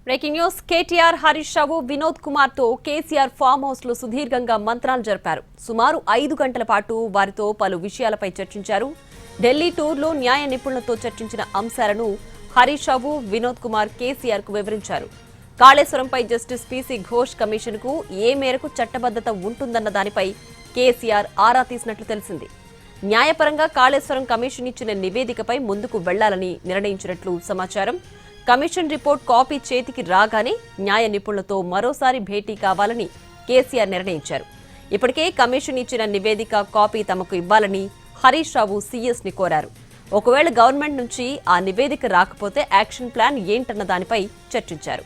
Breaking news KTR Harish Rao Vinod Kumar తో KCR farm house లో సుదీర్ఘంగా మంత్రాలు జరిపారు. సుమారు 5 గంటల పాటు వారితో పలు విషయాలపై చర్చించారు. ఢిల్లీ టూర్లో న్యాయ నిపుణులతో చర్చించిన అంశాలను హరీష్ రావు వినోద్ కుమార్ కేసీఆర్ కు వివరించారు. కాళేశ్వరంపై జస్టిస్ పీసీ ఘోష్ కమిషన్ కు ఏ మేరకు చట్టబద్ధత ఉంటుందన్న దానిపై కేసీఆర్ ఆరా తీసినట్లు తెలిసింది. న్యాయపరంగా కాళేశ్వరం కమిషన్ ఇచ్చిన నివేదికపై ముందుకు వెళ్లాలని నిర్ణయించినట్లు సమాచారం. కమిషన్ రిపోర్ట్ కాపీ చేతికి రాగానే న్యాయ నిపుణులతో మరోసారి భేటీ కావాలని కేసీఆర్ నిర్ణయించారు. ఇప్పటికే కమిషన్ ఇచ్చిన నివేదిక కాపీ తమకు ఇవ్వాలని హరీష్ రావు సీఎస్ ని కోరారు. ఒకవేళ గవర్నమెంట్ నుంచి ఆ నివేదిక రాకపోతే యాక్షన్ ప్లాన్ ఏంటన్న దానిపై చర్చించారు.